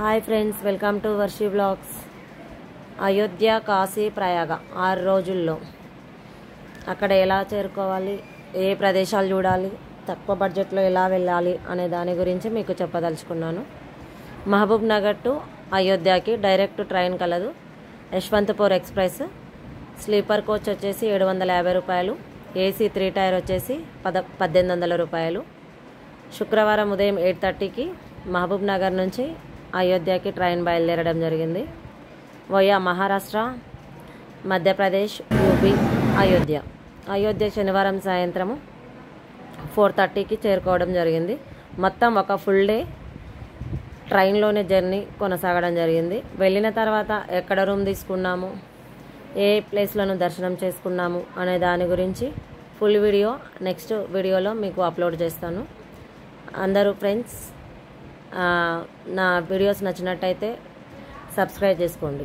Hi friends, welcome to Varshi blogs. Ayodhya, Kashi, Prayag 6 రోజుల్లో అక్కడ ఎలా చేరుకోవాలి, ఏ ప్రదేశాలు చూడాలి, తక్కువ బడ్జెట్లో ఎలా వెళ్ళాలి అనే దాని గురించి మీకు చెప్పదలుచుకున్నాను. మహబూబ్ నగర్ టు అయోధ్యకి డైరెక్ట్ ట్రైన్ కలదు. యశ్వంతపూర్ ఎక్స్ప్రెస్. స్లీపర్ కోచ్ వచ్చేసి 750 రూపాయలు. ఏసీ 3 టైర్ వచ్చేసి 1800 రూపాయలు. శుక్రవారం ఉదయం 8:30కి మహబూబ్ నగర్ నుంచి అయోధ్యకి ట్రైన్ బయలుదేరడం జరిగింది. వయా మహారాష్ట్ర, మధ్యప్రదేశ్, యూపీ, అయోధ్య శనివారం సాయంత్రము 4:30కి చేరుకోవడం జరిగింది. మొత్తం ఒక ఫుల్ డే ట్రైన్లోనే జర్నీ కొనసాగడం జరిగింది. వెళ్ళిన తర్వాత ఎక్కడ రూమ్ తీసుకున్నాము, ఏ ప్లేస్లను దర్శనం చేసుకున్నాము అనే దాని గురించి ఫుల్ వీడియో నెక్స్ట్ వీడియోలో మీకు అప్లోడ్ చేస్తాను. అందరూ ఫ్రెండ్స్ నా వీడియోస్ నచ్చినట్టయితే సబ్స్క్రైబ్ చేసుకోండి.